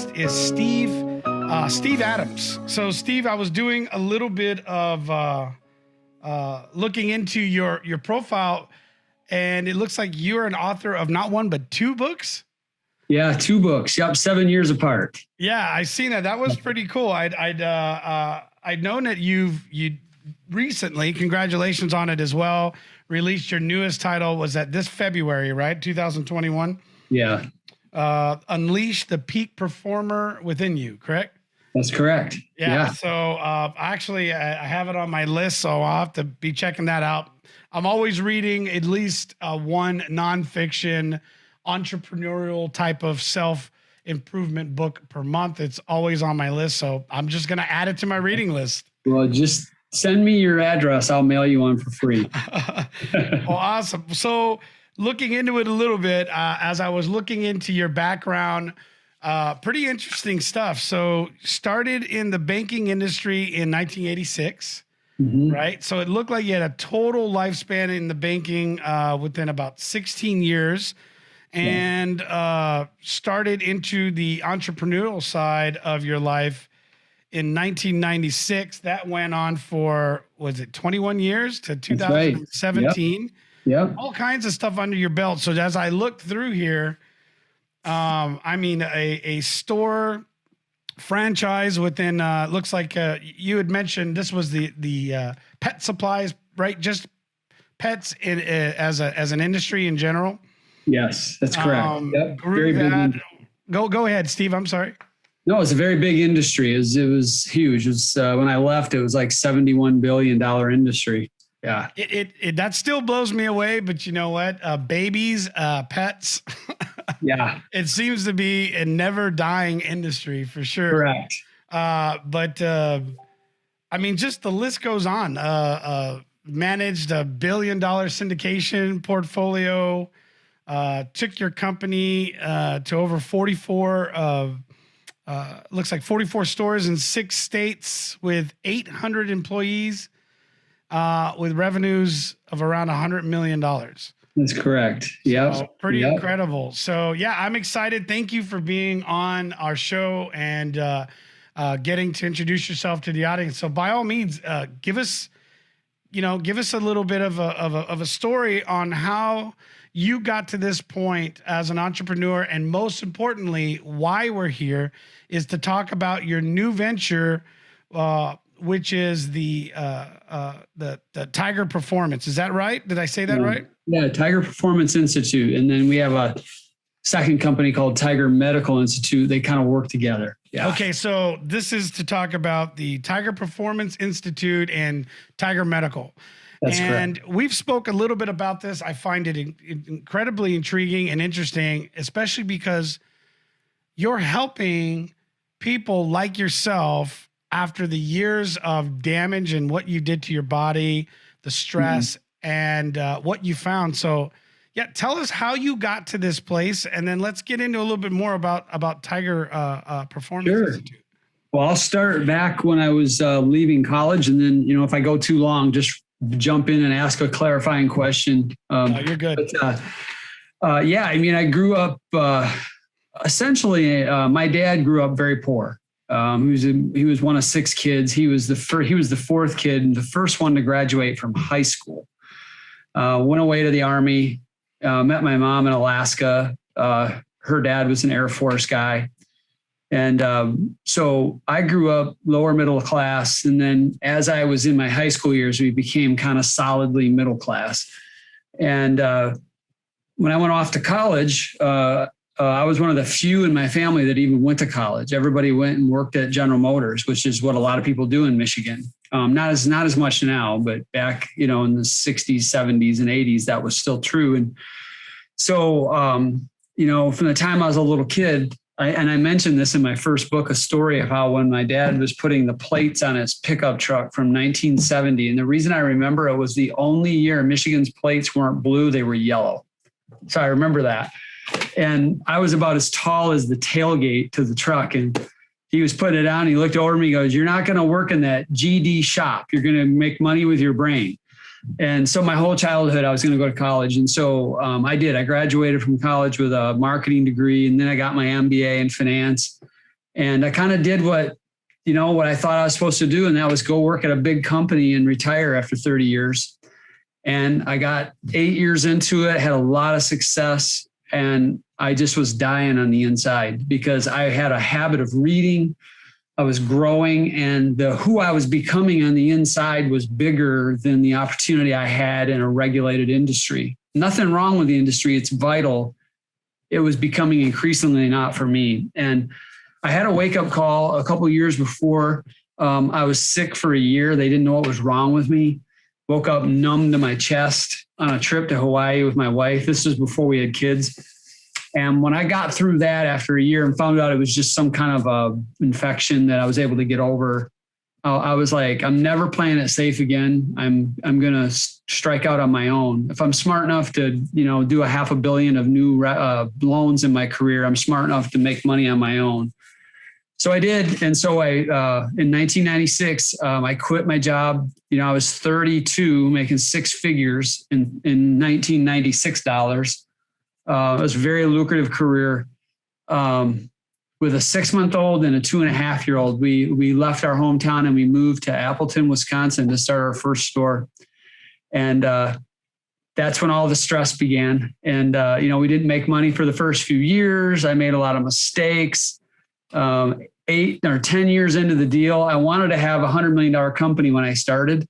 guest is Steve Adams. So, Steve, I was doing a little bit of looking into your profile, and it looks like you're an author of not one but two books. Yeah, two books. Yep, 7 years apart. Yeah, I seen that. That was pretty cool. I'd known that you recently, congratulations on it as well, released your newest title. Was that this February, right? 2021. Yeah. Unleash the Peak Performer Within You, correct? That's correct. Yeah. So actually, I have it on my list, so I'll have to be checking that out. I'm always reading at least one nonfiction, entrepreneurial type of self-improvement book per month. It's always on my list, so I'm just going to add it to my reading list. Well, just send me your address. I'll mail you one for free. Well, awesome. So looking into it a little bit, as I was looking into your background, pretty interesting stuff. So started in the banking industry in 1986, right? So it looked like you had a total lifespan in the banking within about 16 years and started into the entrepreneurial side of your life in 1996. That went on for, was it 21 years to 2017? Right. Yep. All kinds of stuff under your belt. So as I looked through here, I mean, a store franchise within, looks like you had mentioned this was the pet supplies, right? Just pets as an industry in general. Yes, that's correct. Yep. Very big. Go ahead, Steve. I'm sorry. No, it's a very big industry. It was huge. It was, when I left, it was like $71 billion industry. Yeah. It that still blows me away, but you know what? Babies, pets. Yeah. It seems to be a never dying industry for sure. Correct. But I mean, just the list goes on. Managed $1 billion syndication portfolio, took your company to over 44, looks like 44 stores in 6 states with 800 employees. With revenues of around $100 million. That's correct. Yeah. So pretty incredible. So yeah, I'm excited. Thank you for being on our show and getting to introduce yourself to the audience. So by all means, give us a little bit of a story on how you got to this point as an entrepreneur, and most importantly, why we're here is to talk about your new venture, which is the Tiger Performance. Is that right? Did I say that right? Yeah, Tiger Performance Institute. And then we have a second company called Tiger Medical Institute. They kind of work together. Yeah. Okay, so this is to talk about the Tiger Performance Institute and Tiger Medical. That's and correct. We've spoke a little bit about this. I find it incredibly intriguing and interesting, especially because you're helping people like yourself after the years of damage and what you did to your body, the stress, and what you found. So, yeah, tell us how you got to this place, and then let's get into a little bit more about Tiger Performance Institute. Well, I'll start back when I was leaving college, and then, if I go too long, just jump in and ask a clarifying question. You're good. But, yeah, I mean, I grew up, essentially, my dad grew up very poor. He was one of 6 kids. He was the fourth kid and the first one to graduate from high school. Went away to the Army, met my mom in Alaska. Her dad was an Air Force guy. And so I grew up lower middle class. And then as I was in my high school years, we became kind of solidly middle class. And when I went off to college, I was one of the few in my family that even went to college. Everybody went and worked at General Motors, which is what a lot of people do in Michigan. Not as much now, but back, in the 60s, 70s, and 80s, that was still true. And so, from the time I was a little kid, I mentioned this in my first book, a story of how when my dad was putting the plates on his pickup truck from 1970, and the reason I remember it was the only year Michigan's plates weren't blue, they were yellow. So I remember that. And I was about as tall as the tailgate to the truck. And he was putting it on. He looked over at me, he goes, "You're not going to work in that GD shop. You're going to make money with your brain." And so my whole childhood, I was going to go to college. And so I did. I graduated from college with a marketing degree, and then I got my MBA in finance. And I kind of did what I thought I was supposed to do. And that was go work at a big company and retire after 30 years. And I got 8 years into it, had a lot of success. And I just was dying on the inside because I had a habit of reading. I was growing, and who I was becoming on the inside was bigger than the opportunity I had in a regulated industry. Nothing wrong with the industry. It's vital. It was becoming increasingly not for me. And I had a wake-up call a couple of years before. I was sick for a year. They didn't know what was wrong with me. Woke up numb to my chest on a trip to Hawaii with my wife. This was before we had kids. And when I got through that after a year and found out it was just some kind of a infection that I was able to get over, I was like, I'm never playing it safe again. I'm going to strike out on my own. If I'm smart enough to, do $500 million of new loans in my career, I'm smart enough to make money on my own. So I did. And so in 1996, I quit my job. I was 32, making six figures in 1996 dollars. It was a very lucrative career. With a 6-month-old and a 2.5-year-old, we left our hometown and we moved to Appleton, Wisconsin to start our first store. And that's when all the stress began. And, we didn't make money for the first few years. I made a lot of mistakes. 8 or 10 years into the deal, I wanted to have a $100 million company when I started.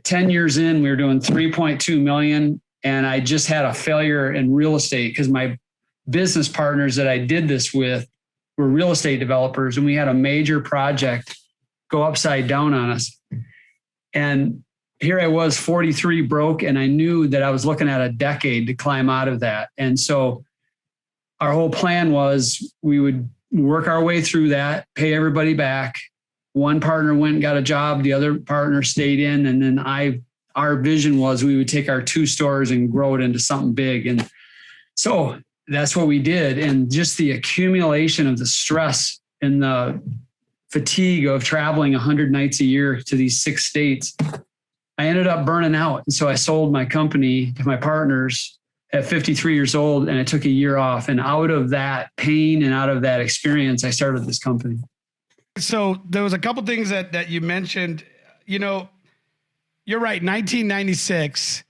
10 years in, we were doing 3.2 million. And I just had a failure in real estate because my business partners that I did this with were real estate developers. And we had a major project go upside down on us. And here I was 43 broke. And I knew that I was looking at a decade to climb out of that. And so our whole plan was we would work our way through that, pay everybody back. One partner went and got a job. The other partner stayed in. And then our vision was we would take our 2 stores and grow it into something big. And so that's what we did. And just the accumulation of the stress and the fatigue of traveling 100 nights a year to these 6 states, I ended up burning out. And so I sold my company to my partners at 53 years old, and I took a year off. And out of that pain and out of that experience, I started this company. So there was a couple things that you mentioned, you're right. 1996,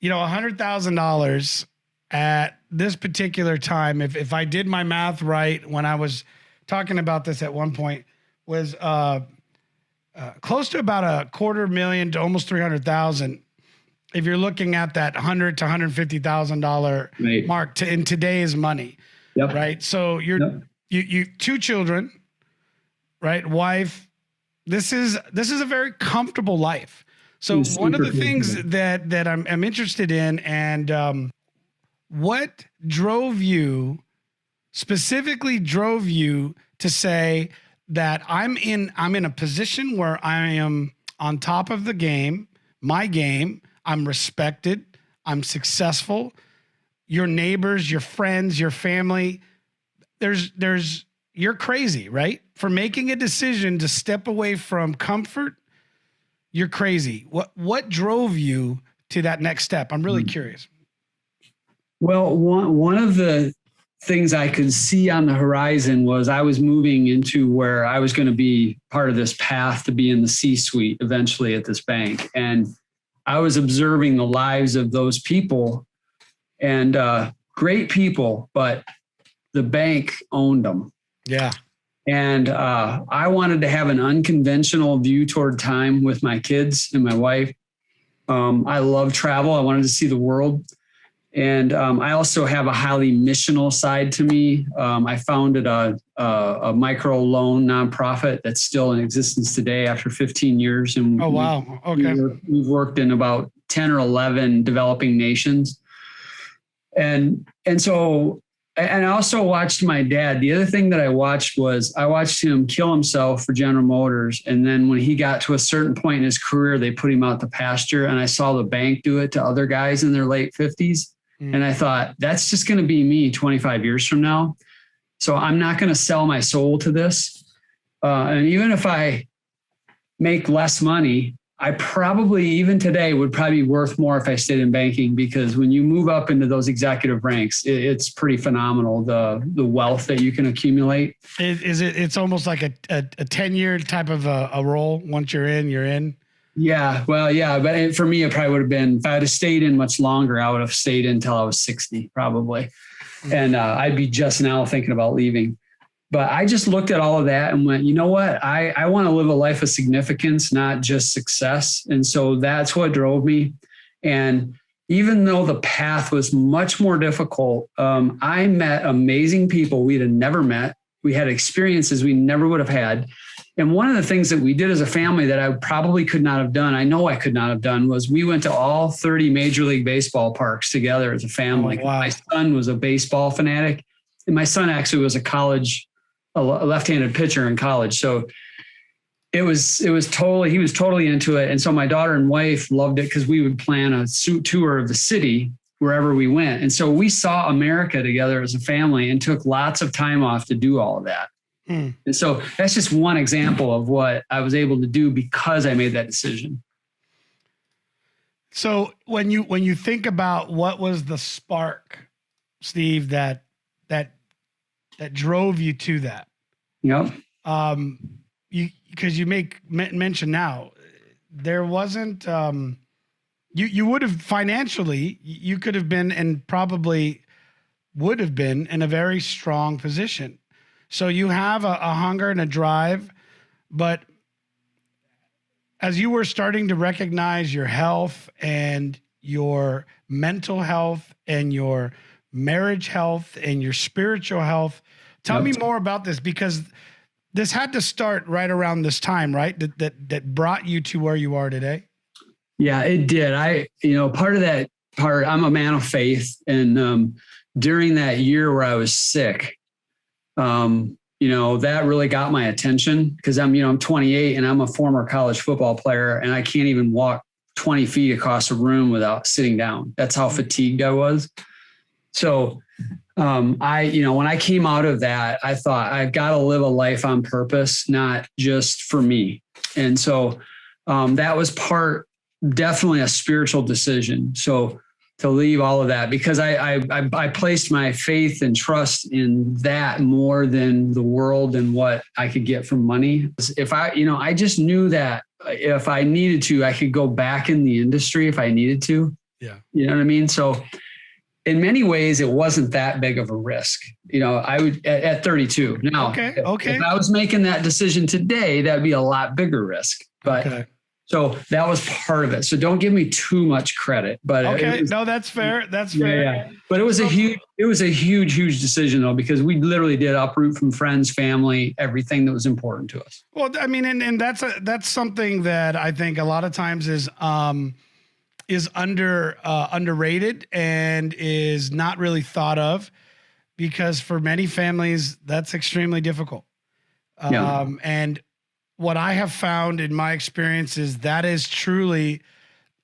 $100,000 at this particular time. If I did my math right, when I was talking about this at one point, was close to about $250,000 to almost 300,000. If you're looking at that $100,000 to $150,000 mark in today's money, yep. Right? So you 2 children, right? Wife. This is a very comfortable life. So one of the things that I'm interested in, and what specifically drove you to say that I'm in a position where I am on top of the game, my game, I'm respected, I'm successful. Your neighbors, your friends, your family, you're crazy, right? For making a decision to step away from comfort. You're crazy. What drove you to that next step? I'm really curious. Well, one of the things I could see on the horizon was I was moving into where I was going to be part of this path to be in the C-suite eventually at this bank. And I was observing the lives of those people, and great people, but the bank owned them. Yeah. And I wanted to have an unconventional view toward time with my kids and my wife. I love travel. I wanted to see the world. And I also have a highly missional side to me. I founded a micro loan nonprofit that's still in existence today after 15 years. And oh, wow. Okay. We've worked in about 10 or 11 developing nations. And so, and I also watched my dad. The other thing that I watched him kill himself for General Motors. And then when he got to a certain point in his career, they put him out to pasture. And I saw the bank do it to other guys in their late 50s. And I thought, that's just going to be me 25 years from now. So I'm not going to sell my soul to this. And even if I make less money, I probably, even today, would probably be worth more if I stayed in banking, because when you move up into those executive ranks, it's pretty phenomenal, the wealth that you can accumulate. It's almost like a 10-year type of a role. Once you're in, you're in. Yeah, well, yeah, but for me, it probably would have been, if I had stayed in much longer, I would have stayed in until I was 60, probably. And I'd be just now thinking about leaving. But I just looked at all of that and went, you know what? I want to live a life of significance, not just success. And so that's what drove me. And even though the path was much more difficult, I met amazing people we'd have never met. We had experiences we never would have had. And one of the things that we did as a family that I probably could not have done, I know I could not have done, was we went to all 30 Major League Baseball parks together as a family. Oh, wow. My son was a baseball fanatic, and my son actually was a left-handed pitcher in college. So he was totally into it. And so my daughter and wife loved it, because we would plan a tour of the city wherever we went. And so we saw America together as a family and took lots of time off to do all of that. And so that's just one example of what I was able to do because I made that decision. So when you think about what was the spark, Steve, that drove you to that. Yep. Because you make mention now, there wasn't, you would have financially, you could have been, and probably would have been, in a very strong position. So you have a hunger and a drive, but as you were starting to recognize your health and your mental health and your marriage health and your spiritual health, tell me more about this, because this had to start right around this time, right? That brought you to where you are today. Yeah, it did. I'm a man of faith. And during that year where I was sick, that really got my attention, because I'm 28 and I'm a former college football player, and I can't even walk 20 feet across a room without sitting down. That's how fatigued I was. So, when I came out of that, I thought I've got to live a life on purpose, not just for me. And so, that was definitely a spiritual decision. So to leave all of that, because I placed my faith and trust in that more than the world and what I could get from money. If I just knew that if I needed to, I could go back in the industry if I needed to. Yeah. You know what I mean? So in many ways, it wasn't that big of a risk. I would at 32. Now, okay. If I was making that decision today, that'd be a lot bigger risk. But so that was part of it. So don't give me too much credit. But no, that's fair. That's fair. Yeah. But it was a huge decision though, because we literally did uproot from friends, family, everything that was important to us. Well, I mean, and that's something that I think a lot of times is underrated and is not really thought of, because for many families that's extremely difficult. And what I have found in my experience is that is truly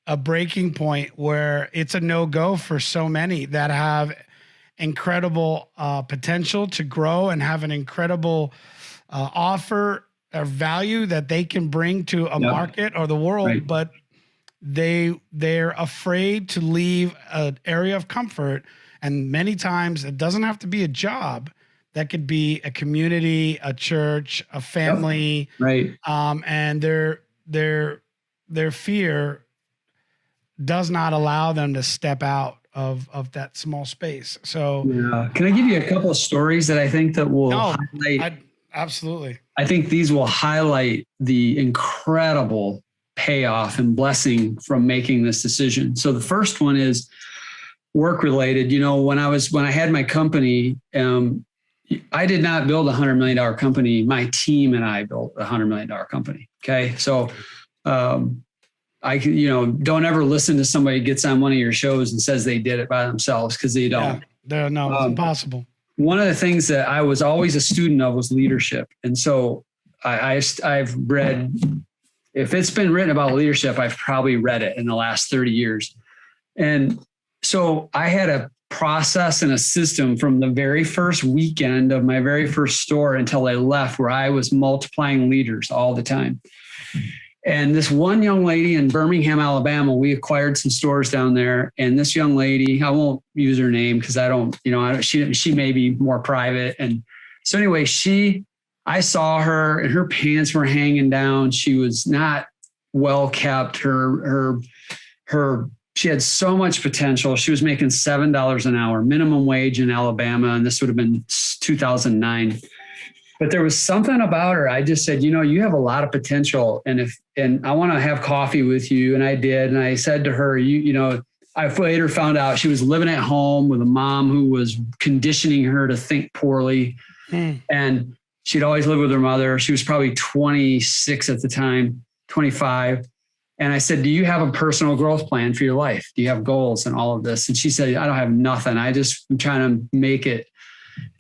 a breaking point where it's a no-go for so many that have incredible potential to grow and have an incredible offer or value that they can bring to a market or the world, right. But they're afraid to leave an area of comfort. And many times it doesn't have to be a job. That could be a community, a church, a family, right? And their fear does not allow them to step out of that small space. So, can I give you a couple of stories that I think that will highlight? Absolutely. I think these will highlight the incredible payoff and blessing from making this decision. So the first one is work related. When I had my company. I did not build $100 million company. My team and I built a $100 million company. Okay. So, I don't ever listen to somebody who gets on one of your shows and says they did it by themselves, because they don't. Yeah, no, it's impossible. One of the things that I was always a student of was leadership. And so I've read, if it's been written about leadership, I've probably read it in the last 30 years. And so I had a process and a system from the very first weekend of my very first store until I left, where I was multiplying leaders all the time. And this one young lady in Birmingham, Alabama, we acquired some stores down there. And this young lady, I won't use her name because I don't, she may be more private. And so anyway, I saw her and her pants were hanging down. She was not well kept. She had so much potential. She was making $7 an hour, minimum wage in Alabama. And this would have been 2009. But there was something about her. I just said, you have a lot of potential. And I want to have coffee with you. And I did. And I said to her, I later found out she was living at home with a mom who was conditioning her to think poorly. And she'd always lived with her mother. She was probably 26 at the time, 25. And I said, do you have a personal growth plan for your life? Do you have goals and all of this? And she said, I don't have nothing. I'm trying to make it.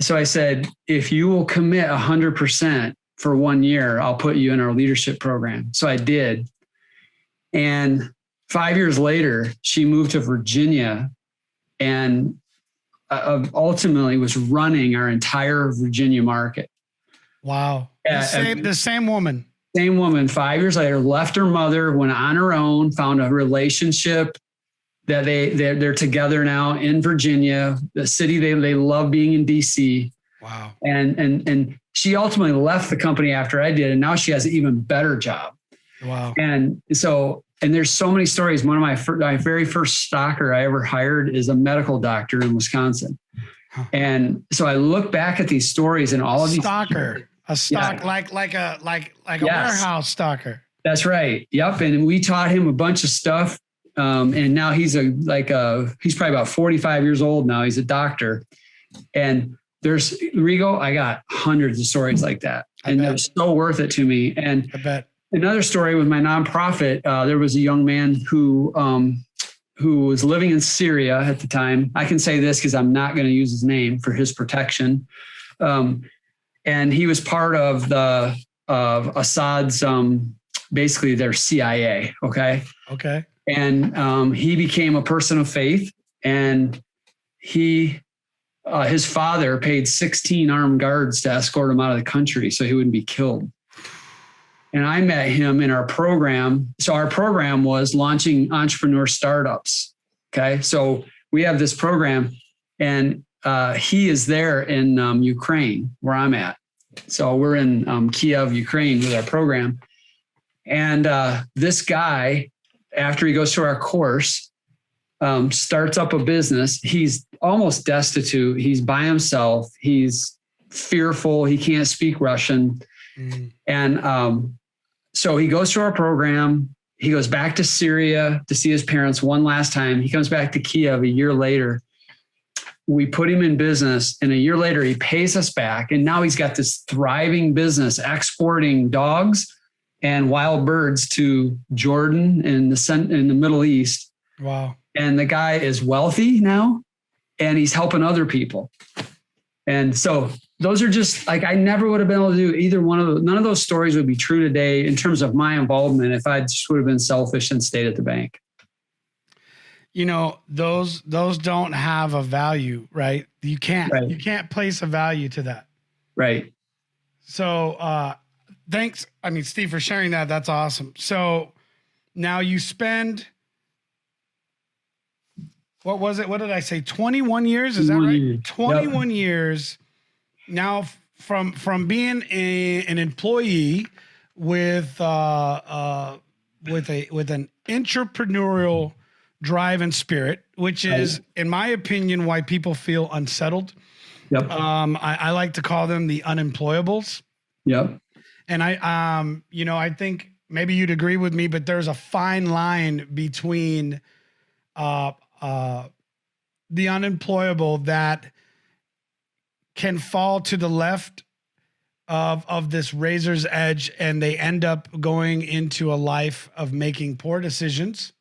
So I said, if you will commit 100% for 1 year, I'll put you in our leadership program. So I did. And 5 years later, she moved to Virginia and ultimately was running our entire Virginia market. Wow. The same woman. Same woman, 5 years later, left her mother, went on her own, found a relationship that they're together now in Virginia, the city they love being in DC. Wow. And she ultimately left the company after I did, and now she has an even better job. Wow. And there's so many stories. One of my very first stocker I ever hired is a medical doctor in Wisconsin. Huh. And so I look back at these stories and all of these stocker. A stock, yeah. like a warehouse stalker. That's right. Yep. And we taught him a bunch of stuff. And now he's he's probably about 45 years old now. He's a doctor. And there's Rigo, I got hundreds of stories like that. And they're so worth it to me. And I bet. Another story with my nonprofit, there was a young man who was living in Syria at the time. I can say this because I'm not going to use his name for his protection. And he was part of Assad's, basically their CIA. Okay. Okay. And he became a person of faith, and his father paid 16 armed guards to escort him out of the country so he wouldn't be killed. And I met him in our program. So our program was launching entrepreneur startups. Okay. So we have this program, and he is there in Ukraine, where I'm at. So we're in Kiev, Ukraine with our program. And this guy, after he goes through our course, starts up a business. He's almost destitute. He's by himself. He's fearful. He can't speak Russian. And so he goes through our program. He goes back to Syria to see his parents one last time. He comes back to Kiev a year later. We put him in business, and a year later he pays us back. And now he's got this thriving business exporting dogs and wild birds to Jordan and in the Middle East. Wow. And the guy is wealthy now, and he's helping other people. And so those are just like, I never would have been able to do either one of those. None of those stories would be true today in terms of my involvement if I just would have been selfish and stayed at the bank. You know, those don't have a value, right? You can't place a value to that. Right. So thanks. I mean, Steve, for sharing that. That's awesome. So now you spend, what was it? What did I say? 21 years? Is that right? 21 years. Now from being an employee with an entrepreneurial drive and spirit, which is, in my opinion, why people feel unsettled. Yep. I like to call them the unemployables. Yep. And I think maybe you'd agree with me, but there's a fine line between the unemployable that can fall to the left of this razor's edge, and they end up going into a life of making poor decisions,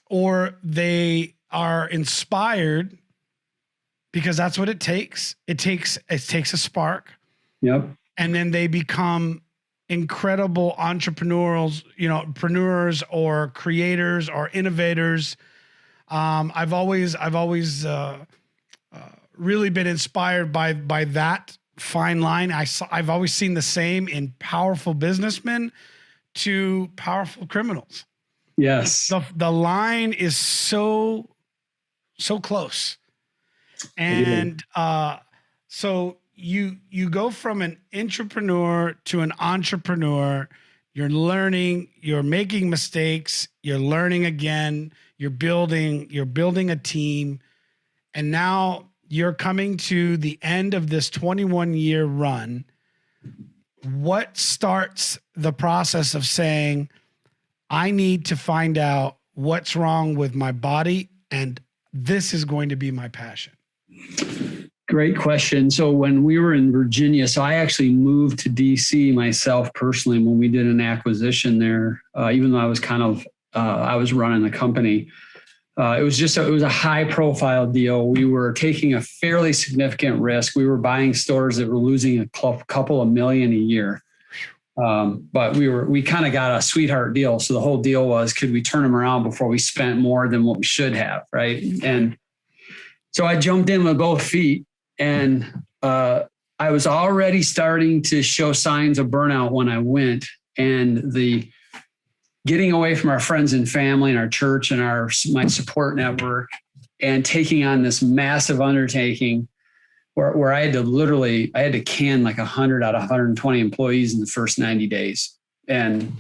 or they are inspired because that's what it takes. It takes a spark. Yep. And then they become incredible entrepreneurs or creators or innovators. I've always really been inspired by that fine line. I've always seen the same in powerful businessmen to powerful criminals. Yes. The line is so close. And so you go from an entrepreneur to an entrepreneur. You're learning, you're making mistakes, you're learning again, you're building a team. And now you're coming to the end of this 21-year run. What starts the process of saying, I need to find out what's wrong with my body, and this is going to be my passion? Great question. So when we were in Virginia, so I actually moved to DC myself personally when we did an acquisition there, even though I was I was running the company. It was a high profile deal. We were taking a fairly significant risk. We were buying stores that were losing a couple of million a year. But we kind of got a sweetheart deal. So the whole deal was, could we turn them around before we spent more than what we should have? Right. And so I jumped in with both feet, and I was already starting to show signs of burnout when I went, and the getting away from our friends and family and our church and my support network, and taking on this massive undertaking where I had to can like 100 out of 120 employees in the first 90 days and,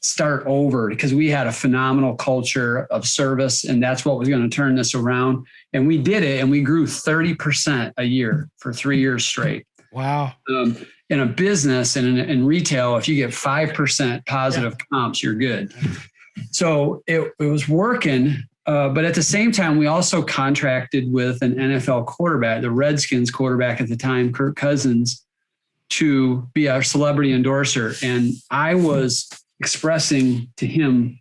start over, because we had a phenomenal culture of service, and that's what was going to turn this around. And we did it, and we grew 30% a year for 3 years straight. Wow. In a business and in retail, if you get 5% positive comps, you're good. So it was working. But at the same time, we also contracted with an NFL quarterback, the Redskins quarterback at the time, Kirk Cousins, to be our celebrity endorser. And I was expressing to him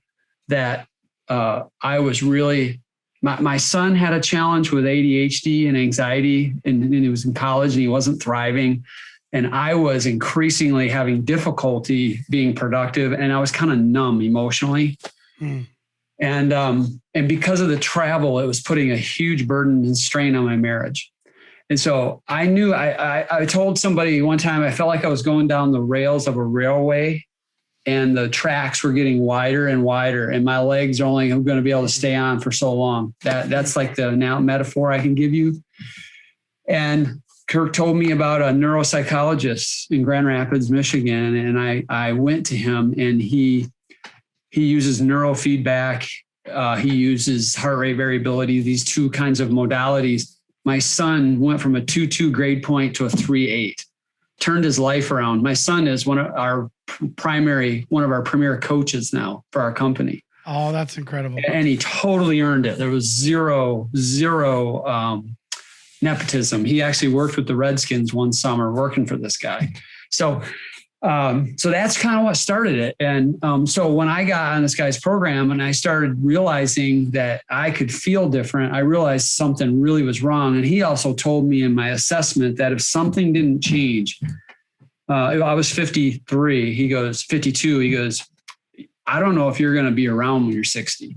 that I was really, my son had a challenge with ADHD and anxiety, and he was in college and he wasn't thriving. And I was increasingly having difficulty being productive, and I was kind of numb emotionally. And because of the travel, it was putting a huge burden and strain on my marriage. And so I knew, I told somebody one time, I felt like I was going down the rails of a railway, and the tracks were getting wider and wider, and my legs are only going to be able to stay on for so long. That's like the now metaphor I can give you. And Kirk told me about a neuropsychologist in Grand Rapids, Michigan. And I went to him, and he uses neurofeedback. He uses heart rate variability, these two kinds of modalities. My son went from a 2.2 grade point to a 3.8, turned his life around. My son is one of our premier coaches now for our company. Oh, that's incredible. And he totally earned it. There was zero nepotism. He actually worked with the Redskins one summer working for this guy. So that's kind of what started it. And so when I got on this guy's program and I started realizing that I could feel different, I realized something really was wrong. And he also told me in my assessment that if something didn't change, I was 53, 52. He goes, I don't know if you're going to be around when you're 60.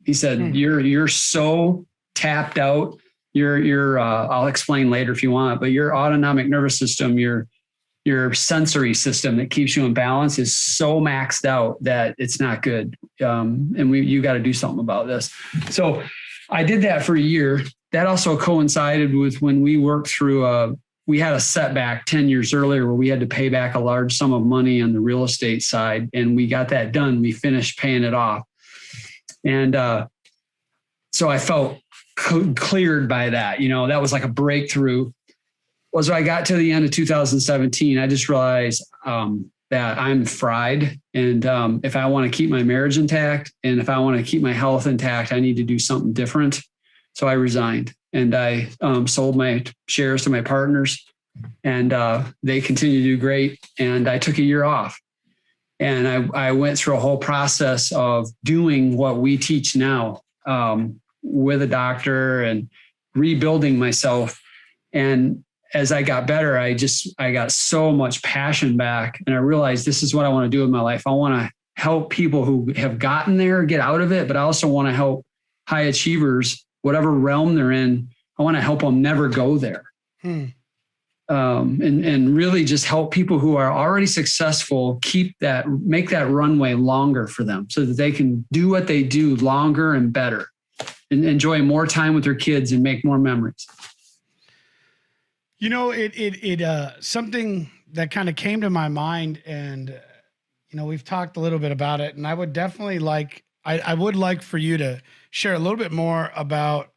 He said, you're so tapped out. I'll explain later if you want, but your autonomic nervous system, your sensory system that keeps you in balance is so maxed out that it's not good. And you got to do something about this. So I did that for a year. That also coincided with when we worked through we had a setback 10 years earlier where we had to pay back a large sum of money on the real estate side. And we got that done. We finished paying it off. And so I felt cleared by that. That was like a breakthrough. Was I got to the end of 2017, I just realized that I'm fried. And if I want to keep my marriage intact and if I want to keep my health intact, I need to do something different. So I resigned, and I sold my shares to my partners, and they continue to do great. And I took a year off, and I went through a whole process of doing what we teach now with a doctor and rebuilding myself. And as I got better, I got so much passion back, and I realized this is what I want to do with my life. I want to help people who have gotten there get out of it, but I also want to help high achievers, whatever realm they're in. I want to help them never go there. and really just help people who are already successful make that runway longer for them so that they can do what they do longer and better and enjoy more time with their kids and make more memories. You know, something that kind of came to my mind, and we've talked a little bit about it, and I would definitely I would like for you to share a little bit more about,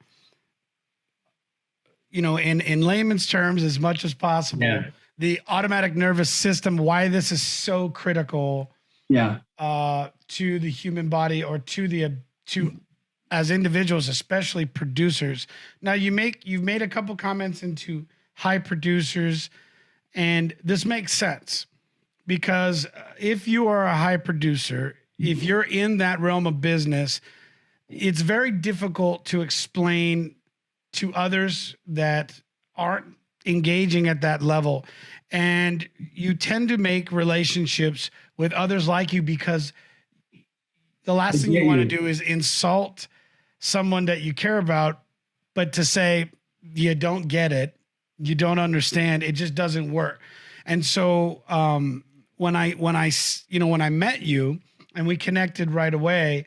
in layman's terms, as much as possible, the automatic nervous system, why this is so critical, to the human body, or to as individuals, especially producers. Now, you've made a couple comments into high producers, and this makes sense because if you are a high producer, if you're in that realm of business, it's very difficult to explain to others that aren't engaging at that level. And you tend to make relationships with others like you because the last thing you want to do is insult someone that you care about, but to say you don't get it, you don't understand, it just doesn't work. And so when I met you and we connected right away,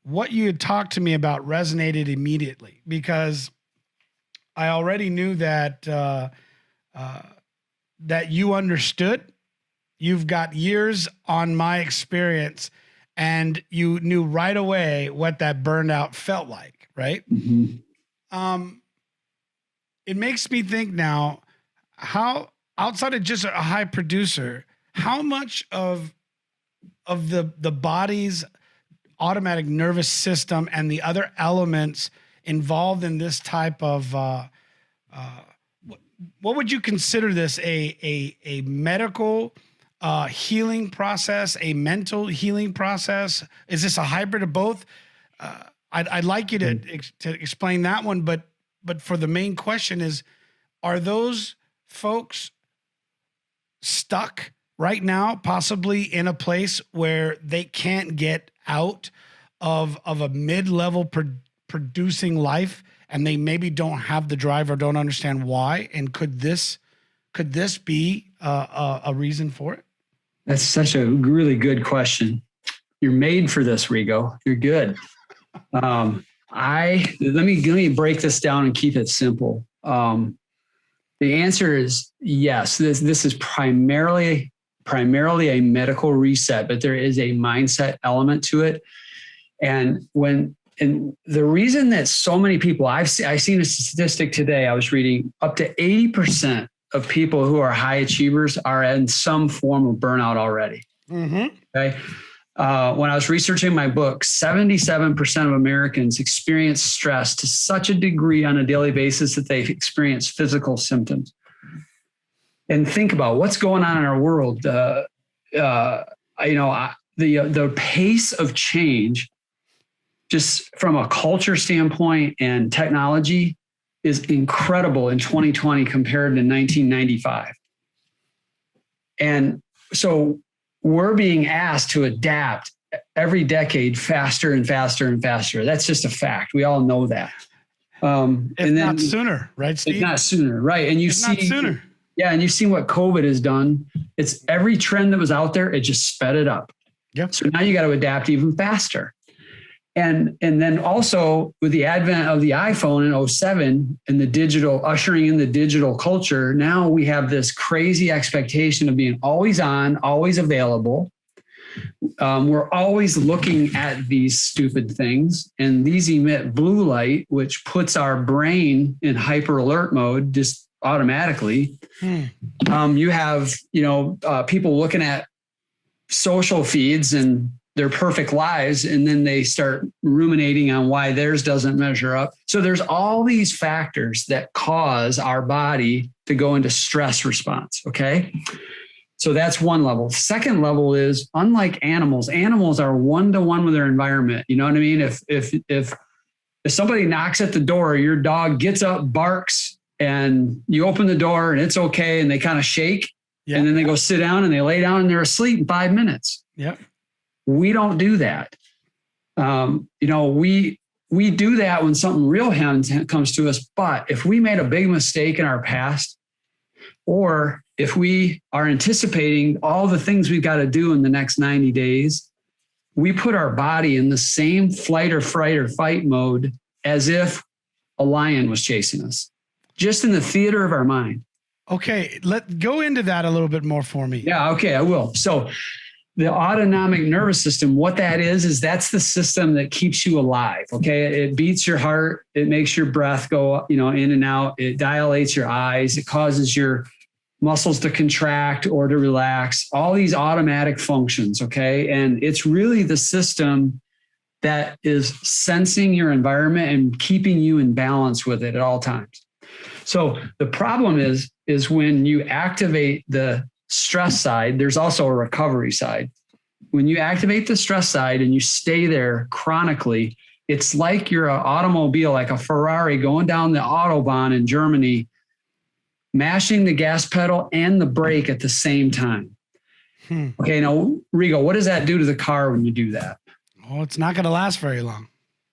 what you had talked to me about resonated immediately because I already knew that that you understood. You've got years on my experience, and you knew right away what that burnout felt like, right? Mm-hmm. It makes me think now, how outside of just a high producer, how much of the body's automatic nervous system and the other elements involved in this type of what would you consider this a medical healing process, a mental healing process? Is this a hybrid of both? I'd like you to explain that one, but for the main question is, are those folks stuck right now, possibly in a place where they can't get out of a mid-level producing life, and they maybe don't have the drive or don't understand why? And could this be a reason for it? That's such a really good question. You're made for this, Rigo. You're good. Let me break this down and keep it simple. The answer is yes. This is primarily a medical reset, but there is a mindset element to it. And the reason that so many people, I've seen a statistic today, I was reading, up to 80% of people who are high achievers are in some form of burnout already. Mm-hmm. Okay. When I was researching my book, 77% of Americans experience stress to such a degree on a daily basis that they experience physical symptoms. And think about what's going on in our world. The pace of change, just from a culture standpoint and technology, is incredible in 2020 compared to 1995. And so we're being asked to adapt every decade faster and faster and faster. That's just a fact. We all know that. Not sooner, right, Steve? It's not sooner, right? And not sooner. Yeah, and you've seen what COVID has done. It's every trend that was out there, it just sped it up. Yep. So now you got to adapt even faster. And then also with the advent of the iPhone in 2007 and the digital, ushering in the digital culture, now we have this crazy expectation of being always on, always available. We're always looking at these stupid things, and these emit blue light, which puts our brain in hyper alert mode just automatically. You have, people looking at social feeds and their perfect lives, and then they start ruminating on why theirs doesn't measure up. So there's all these factors that cause our body to go into stress response. Okay. So that's one level. Second level is, unlike animals are one-to-one with their environment. You know what I mean? If somebody knocks at the door, your dog gets up, barks, and you open the door and it's okay, and they kind of shake, and then they go sit down and they lay down and they're asleep in 5 minutes. Yep. We don't do that. We do that when something real comes to us. But if we made a big mistake in our past, Or if we are anticipating all the things we've got to do in the next 90 days, we put our body in the same flight or fright or fight mode as if a lion was chasing us, just in the theater of our mind. Okay, let go into that a little bit more for me. Yeah, okay, I will. So the autonomic nervous system, what that is that's the system that keeps you alive. Okay. It beats your heart. It makes your breath go, in and out. It dilates your eyes. It causes your muscles to contract or to relax, all these automatic functions. Okay. And it's really the system that is sensing your environment and keeping you in balance with it at all times. So the problem is when you activate the stress side, there's also a recovery side. When you activate the stress side and you stay there chronically, it's like you're an automobile, like a Ferrari going down the Autobahn in Germany, mashing the gas pedal and the brake at the same time. Okay, now, Rigo, what does that do to the car when you do that? Oh, it's not going to last very long.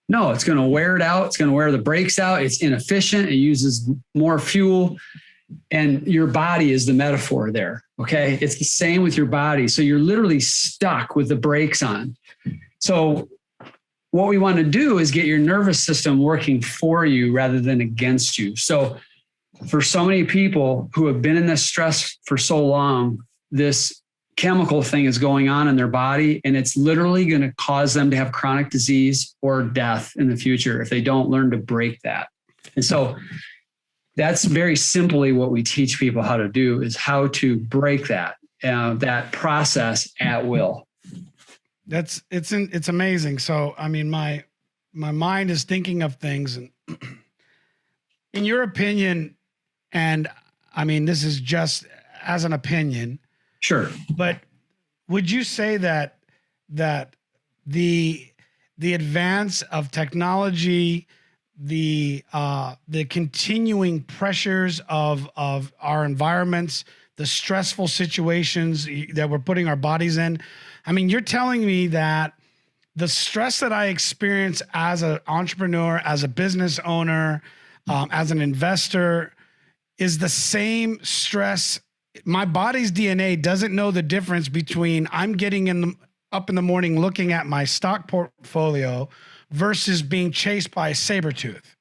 No, it's going to wear it out. It's going to wear the brakes out. It's inefficient. It uses more fuel. And your body is the metaphor there. Okay. It's the same with your body. So you're literally stuck with the brakes on. So what we want to do is get your nervous system working for you rather than against you. So for so many people who have been in this stress for so long, this chemical thing is going on in their body, and it's literally going to cause them to have chronic disease or death in the future if they don't learn to break that. And so that's very simply what we teach people how to do, is how to break that process at will. It's amazing. So, I mean, my mind is thinking of things, and in your opinion, and I mean, this is just as an opinion. Sure. But would you say that the advance of technology, the continuing pressures of our environments, the stressful situations that we're putting our bodies in, I mean, you're telling me that the stress that I experience as an entrepreneur, as a business owner, as an investor, is the same stress. My body's DNA doesn't know the difference between I'm getting up in the morning looking at my stock portfolio versus being chased by a saber tooth.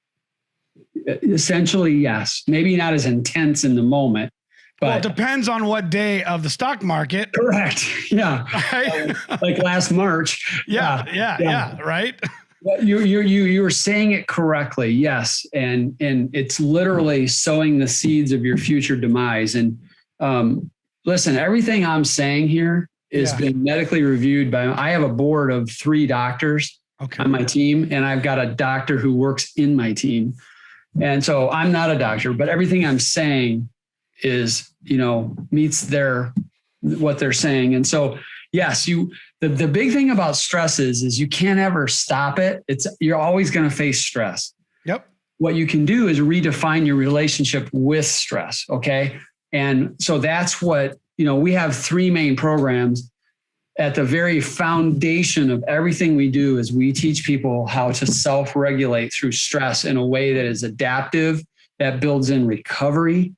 Essentially, yes. Maybe not as intense in the moment, but well, it depends on what day of the stock market. Correct. Yeah. Right? Like last March. Yeah. Right. You were saying it correctly. Yes. And it's literally sowing the seeds of your future demise. And listen, everything I'm saying here is been medically reviewed I have a board of 3 doctors on my team, and I've got a doctor who works in my team. And so I'm not a doctor, but everything I'm saying is, meets what they're saying. And so, yes, the big thing about stress is you can't ever stop it. You're always going to face stress. Yep. What you can do is redefine your relationship with stress. Okay. And so that's what, we have 3 main programs. At the very foundation of everything we do is we teach people how to self-regulate through stress in a way that is adaptive, that builds in recovery,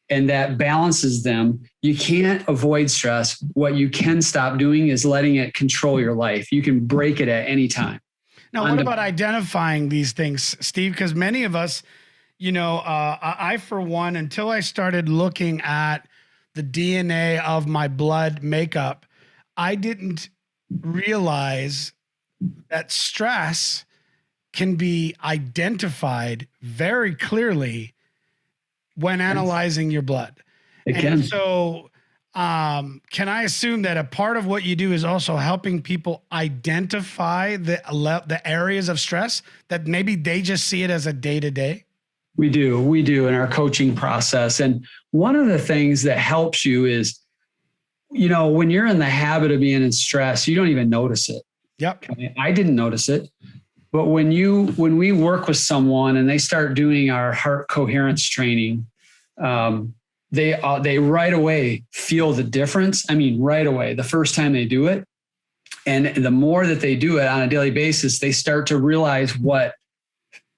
and that balances them. You can't avoid stress. What you can stop doing is letting it control your life. You can break it at any time. Now, what about identifying these things, Steve? Because many of us, I, for one, until I started looking at the DNA of my blood makeup, I didn't realize that stress can be identified very clearly when analyzing your blood. And so can I assume that a part of what you do is also helping people identify the areas of stress that maybe they just see it as a day-to-day? We do in our coaching process. And one of the things that helps you is, when you're in the habit of being in stress, you don't even notice it. Yep. I didn't notice it. But when we work with someone and they start doing our heart coherence training, they right away feel the difference. I mean, right away, the first time they do it. And the more that they do it on a daily basis, they start to realize what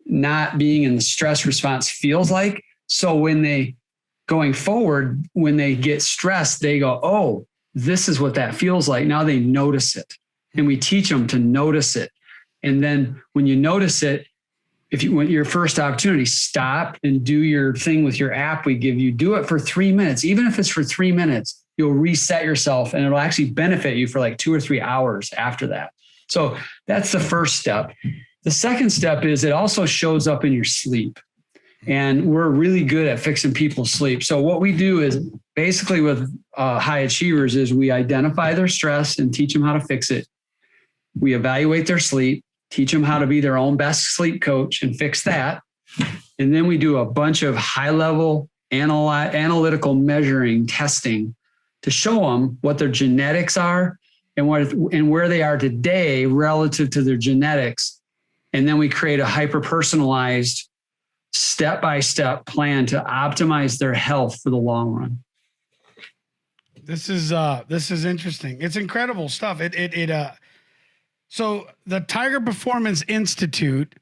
not being in the stress response feels like. So when they going forward, when they get stressed, they go, oh, this is what that feels like. Now they notice it. And we teach them to notice it. And then when you notice it, if you want your first opportunity, stop and do your thing with your app we give you. Do it for 3 minutes. Even if it's for 3 minutes, you'll reset yourself and it'll actually benefit you for like 2 or 3 hours after that. So that's the first step. The second step is it also shows up in your sleep. And we're really good at fixing people's sleep. So what we do is basically with high achievers is we identify their stress and teach them how to fix it. We evaluate their sleep, teach them how to be their own best sleep coach and fix that. And then we do a bunch of high-level analytical measuring testing to show them what their genetics are and where they are today relative to their genetics. And then we create a hyper-personalized step-by-step plan to optimize their health for the long run. This is interesting. It's incredible stuff. So the Tiger Performance Institute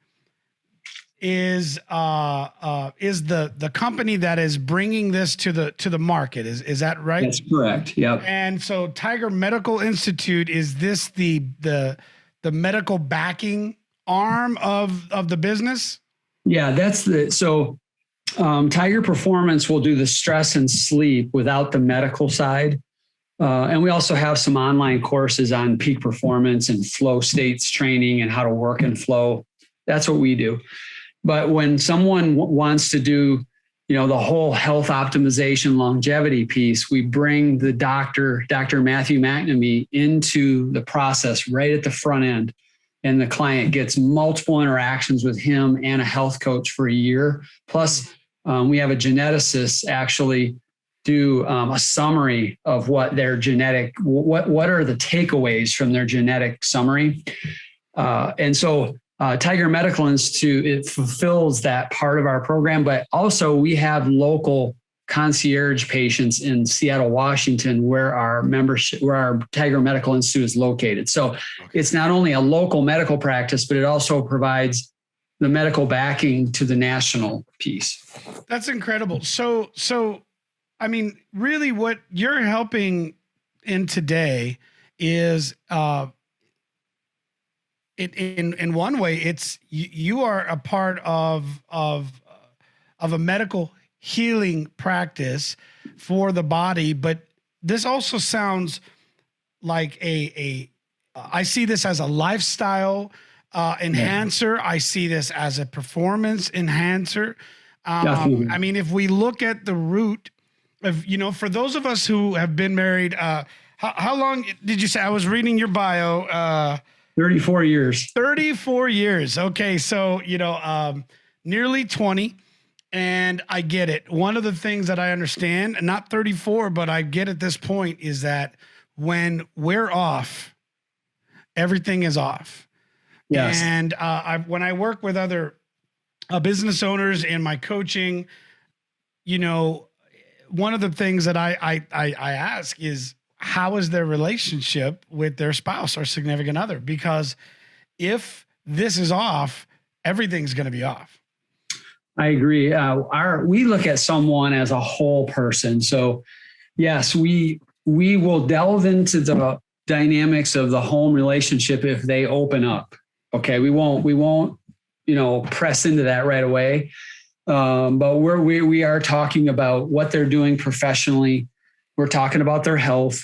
is the company that is bringing this to the market. Is that right? That's correct. Yep. And so Tiger Medical Institute, is this the medical backing arm of the business? Yeah, Tiger Performance will do the stress and sleep without the medical side. And we also have some online courses on peak performance and flow states training and how to work in flow. That's what we do. But when someone wants to do, the whole health optimization longevity piece, we bring the Dr. Matthew McNamee into the process right at the front end. And the client gets multiple interactions with him and a health coach for a year. Plus, we have a geneticist actually do a summary of what their what are the takeaways from their genetic summary. And so Tiger Medical Institute, it fulfills that part of our program, but also we have local concierge patients in Seattle, Washington, where our Tiger Medical Institute is located. So It's not only a local medical practice, but it also provides the medical backing to the national piece. That's incredible. So I mean, really what you're helping in today is in one way, it's you are a part of a medical healing practice for the body, but this also sounds like I see this as a lifestyle enhancer. I see this as a performance enhancer. I mean, if we look at the root of, for those of us who have been married, how long did you say? I was reading your bio. 34 years. 34 years. Okay. So, nearly 20. And I get it. One of the things that I understand, not 34, but I get at this point, is that when we're off, everything is off. Yes. And when I work with other business owners in my coaching, one of the things that I ask is, how is their relationship with their spouse or significant other? Because if this is off, everything's going to be off. I agree. We look at someone as a whole person. So yes, we will delve into the dynamics of the home relationship if they open up. Okay. We won't, press into that right away. But we are talking about what they're doing professionally. We're talking about their health.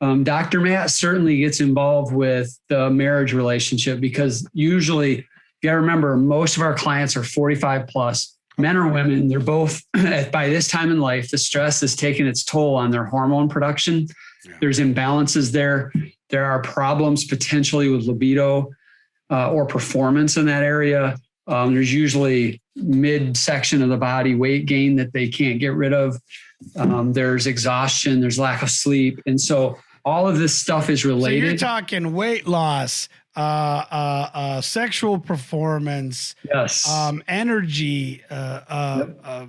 Dr. Matt certainly gets involved with the marriage relationship because usually, you gotta remember, most of our clients are 45 plus, men or women. They're both by this time in life, the stress is taking its toll on their hormone production. Yeah. There's imbalances there. There are problems potentially with libido or performance in that area. There's usually midsection of the body weight gain that they can't get rid of. There's exhaustion, there's lack of sleep. And so all of this stuff is related. So you're talking weight loss, sexual performance, yes, energy,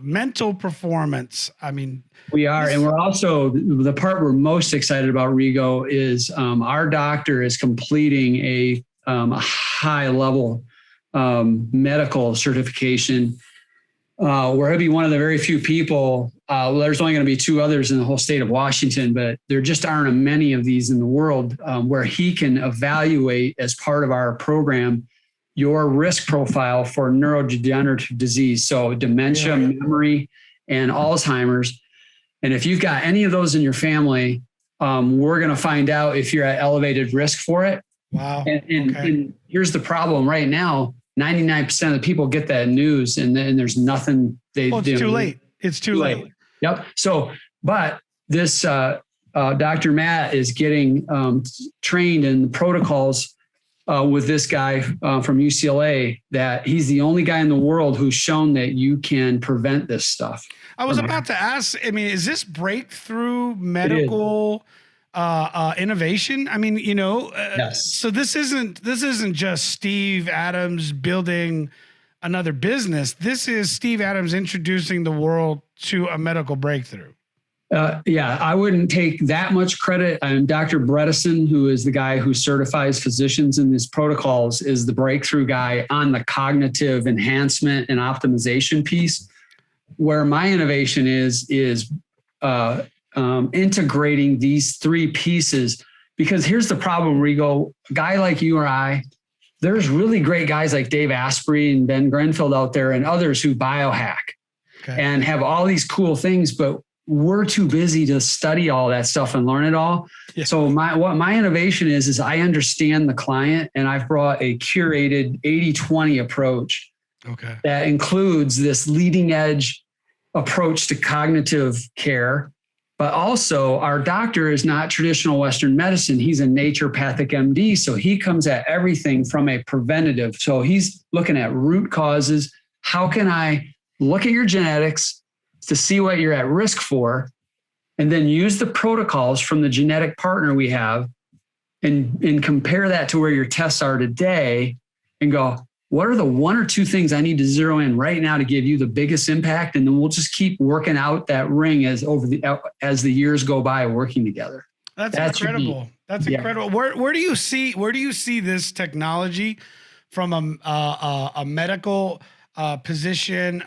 mental performance. I mean, we are. And we're also, the part we're most excited about, Rigo, is our doctor is completing a high level medical certification where he'll be one of the very few people. Well, there's only going to be 2 others in the whole state of Washington, but there just aren't many of these in the world where he can evaluate as part of our program your risk profile for neurodegenerative disease. So dementia, memory, and Alzheimer's. And if you've got any of those in your family, we're going to find out if you're at elevated risk for it. Wow. And here's the problem right now. 99% of the people get that news and there's nothing they do. It's too late. It's too late. Yep. So, but this Dr. Matt is getting trained in the protocols with this guy from UCLA, that he's the only guy in the world who's shown that you can prevent this stuff. I was about to ask, I mean, is this breakthrough medical innovation? I mean, Yes. So this isn't just Steve Adams building another business. This is Steve Adams introducing the world to a medical breakthrough. Yeah, I wouldn't take that much credit. Dr. Bredesen, who is the guy who certifies physicians in these protocols, is the breakthrough guy on the cognitive enhancement and optimization piece. Where my innovation is integrating these 3 pieces. Because here's the problem: where you go, a guy like you or I, there's really great guys like Dave Asprey and Ben Grenfeld out there and others who biohack and have all these cool things, but we're too busy to study all that stuff and learn it all. Yeah. So what my innovation is I understand the client, and I've brought a curated 80-20 approach that includes this leading edge approach to cognitive care. But also our doctor is not traditional Western medicine. He's a naturopathic MD. So he comes at everything from a preventative. So he's looking at root causes. How can I look at your genetics to see what you're at risk for, and then use the protocols from the genetic partner we have and compare that to where your tests are today and go, what are the 1 or 2 things I need to zero in right now to give you the biggest impact? And then we'll just keep working out that ring as the years go by working together. That's incredible. That's incredible. Where do you see this technology from a medical position?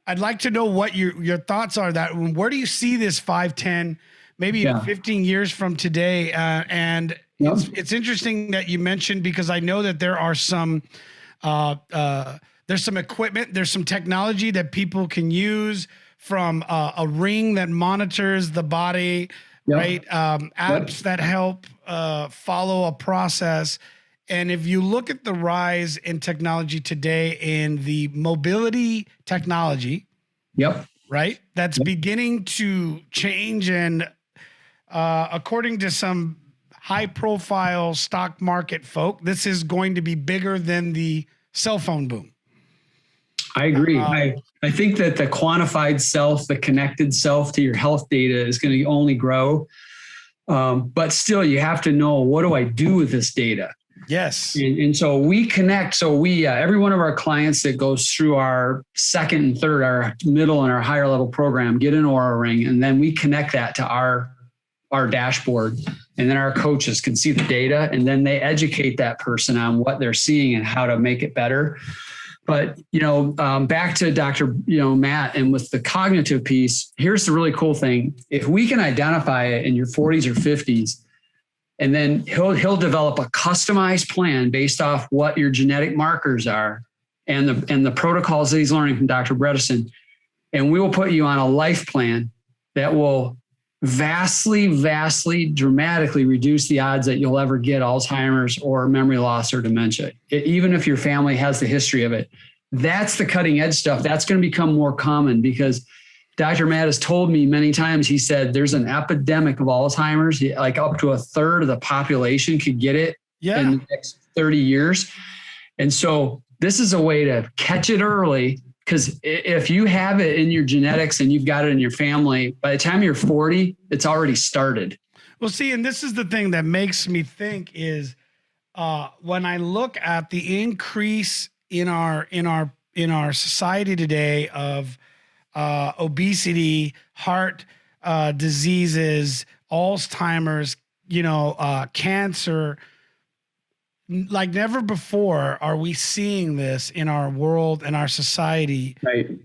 I'd like to know what your thoughts are. That where do you see this 5, 10, maybe even 15 years from today? And it's interesting that you mentioned, because I know that there are some there's some equipment, there's some technology that people can use, from a ring that monitors the body, right? Apps that help follow a process. And if you look at the rise in technology today in the mobility technology, right, that's beginning to change. And according to some high-profile stock market folk, this is going to be bigger than the cell phone boom. I agree. I think that the quantified self, the connected self to your health data is going to only grow. But still, you have to know, what do I do with this data? Yes. And so we connect. So we, every one of our clients that goes through our second and third, our middle and our higher level program, get an Oura Ring. And then we connect that to our dashboard. And then our coaches can see the data, and then they educate that person on what they're seeing and how to make it better. But, back to Dr. Matt, and with the cognitive piece, here's the really cool thing. If we can identify it in your 40s or 50s, and then he'll develop a customized plan based off what your genetic markers are and the protocols that he's learning from Dr. Bredesen. And we will put you on a life plan that will vastly, dramatically reduce the odds that you'll ever get Alzheimer's or memory loss or dementia, even if your family has the history of it. That's the cutting edge stuff. That's going to become more common, because Dr. Matt has told me many times, he said there's an epidemic of Alzheimer's, like up to 1/3 of the population could get it in the next 30 years. And so this is a way to catch it early, because if you have it in your genetics and you've got it in your family, by the time you're 40, it's already started. Well, see, and this is the thing that makes me think is when I look at the increase in our society today of obesity, heart diseases, Alzheimer's, cancer. like never before are we seeing this in our world and our society, Right.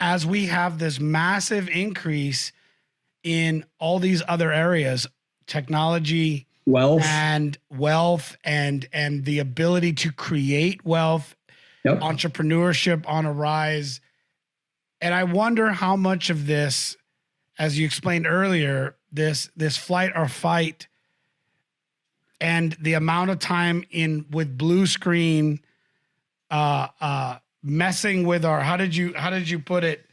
as we have this massive increase in all these other areas, technology, Wealth. and wealth, and the ability to create wealth, Yep. entrepreneurship on a rise. And I wonder how much of this, as you explained earlier, this flight or fight, and the amount of time in with blue screen, messing with our, how did you put it?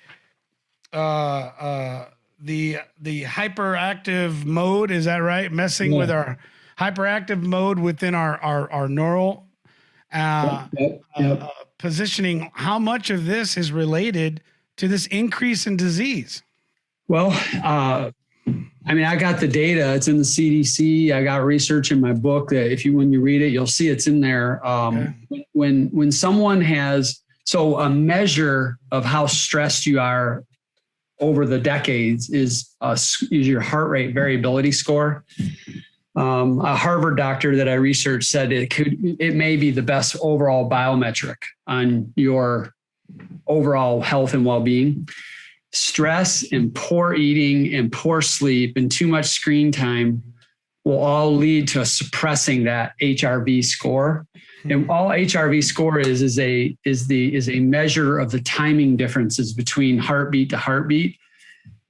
The hyperactive mode, is that right? Messing with our hyperactive mode within our neural positioning. How much of this is related to this increase in disease? Well, I mean, I got the data. It's in the CDC. I got research in my book that when you read it, you'll see it's in there. When someone has, so a measure of how stressed you are over the decades is your heart rate variability score. A Harvard doctor that I researched said it may be the best overall biometric on your overall health and well-being. Stress and poor eating and poor sleep and too much screen time will all lead to suppressing that HRV score. And all HRV score is a measure of the timing differences between heartbeat to heartbeat.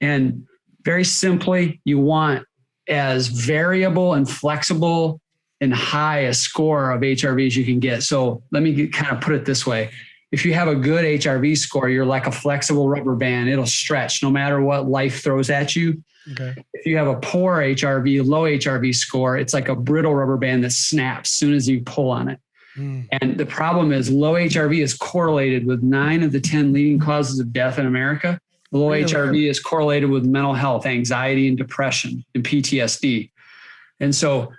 And very simply, you want as variable and flexible and high a score of HRV as you can get. So let me kind of put it this way. If you have a good HRV score, you're like a flexible rubber band. It'll stretch no matter what life throws at you. Okay. If you have a poor HRV, low HRV score, it's like a brittle rubber band that snaps as soon as you pull on it. And the problem is low HRV is correlated with 9 of the 10 leading causes of death in America. Low HRV is correlated with mental health, anxiety, and depression, and PTSD. And so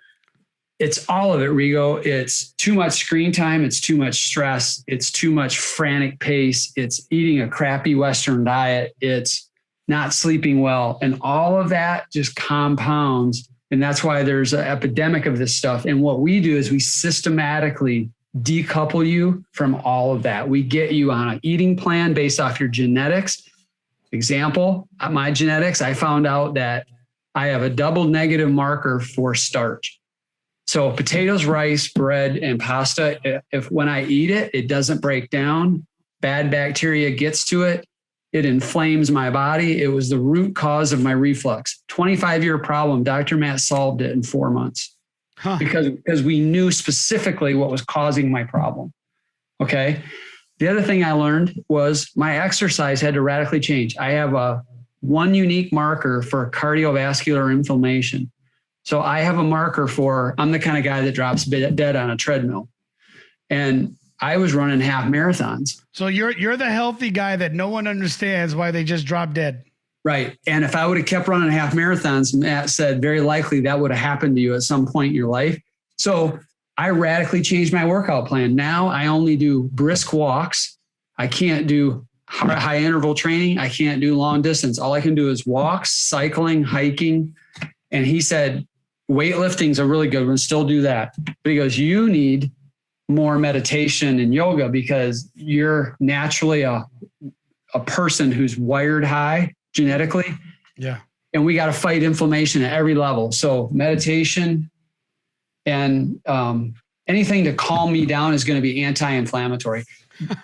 it's all of it, Rigo. It's too much screen time. It's too much stress. It's too much frantic pace. It's eating a crappy Western diet. It's not sleeping well. And all of that just compounds. And that's why there's an epidemic of this stuff. And what we do is we systematically decouple you from all of that. We get you on an eating plan based off your genetics. Example, my genetics, I found out that I have a double negative marker for starch. So potatoes, rice, bread, and pasta, if when I eat it, it doesn't break down, bad bacteria gets to it, it inflames my body. It was the root cause of my reflux. 25-year problem. Dr. Matt solved it in 4 months because we knew specifically what was causing my problem. Okay. The other thing I learned was my exercise had to radically change. I have one unique marker for cardiovascular inflammation. So I have a marker I'm the kind of guy that drops dead on a treadmill. And I was running half marathons. So you're the healthy guy that no one understands why they just drop dead. Right. And if I would have kept running half marathons, Matt said very likely that would have happened to you at some point in your life. So I radically changed my workout plan. Now I only do brisk walks. I can't do high interval training. I can't do long distance. All I can do is walks, cycling, hiking. And he said, weightlifting is a really good one. Still do that. But he goes, you need more meditation and yoga because you're naturally a person who's wired high genetically. Yeah. And we got to fight inflammation at every level. So meditation and anything to calm me down is going to be anti-inflammatory.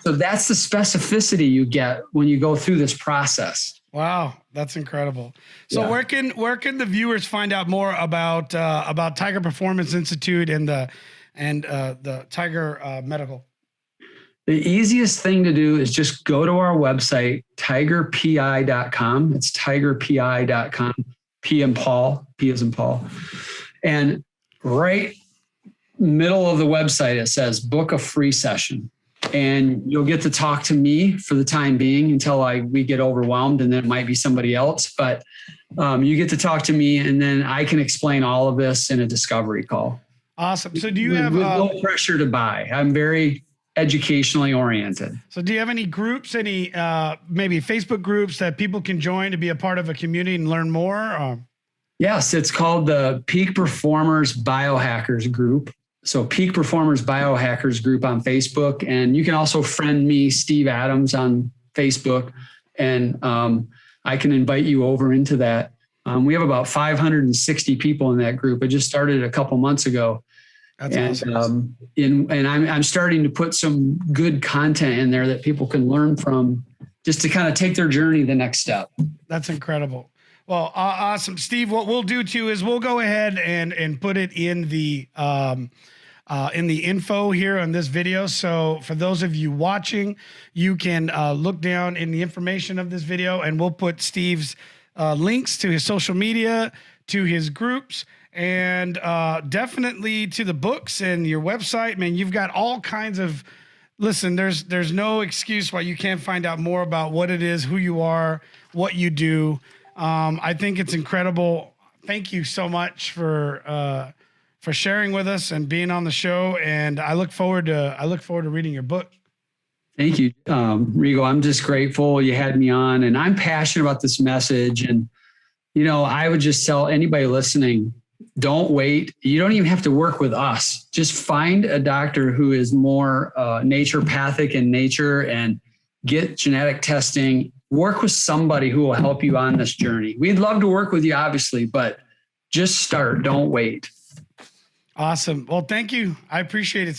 So that's the specificity you get when you go through this process. Wow, that's incredible. So Yeah. where can the viewers find out more about Tiger Performance Institute and the Tiger Medical? The easiest thing to do is just go to our website, tigerpi.com. It's tigerpi.com. P as in Paul. And right middle of the website, it says book a free session. And you'll get to talk to me for the time being until we get overwhelmed, and then it might be somebody else. But you get to talk to me, and then I can explain all of this in a discovery call. Awesome. So do you have no pressure to buy? I'm very educationally oriented. So do you have any groups, any maybe Facebook groups that people can join to be a part of a community and learn more? Yes, it's called the Peak Performers Biohackers Group. So Peak Performers Biohackers group on Facebook. And you can also friend me, Steve Adams, on Facebook. And I can invite you over into that. We have about 560 people in that group. I just started a couple months ago. That's and awesome. I'm starting to put some good content in there that people can learn from, just to kind of take their journey the next step. That's incredible. Well, awesome, Steve. What we'll do too is we'll go ahead and put it in the info here on this video. So for those of you watching, you can look down in the information of this video, and we'll put Steve's links to his social media, to his groups, and definitely to the books and your website. Man, you've got all kinds of. Listen, there's no excuse why you can't find out more about what it is, who you are, what you do. I think it's incredible. Thank you so much for sharing with us and being on the show. And I look forward to reading your book. Thank you, Rigo. I'm just grateful you had me on, and I'm passionate about this message. And, I would just tell anybody listening, don't wait. You don't even have to work with us. Just find a doctor who is more naturopathic in nature and get genetic testing. Work with somebody who will help you on this journey. We'd love to work with you, obviously, but just start. Don't wait. Awesome. Well, thank you. I appreciate it.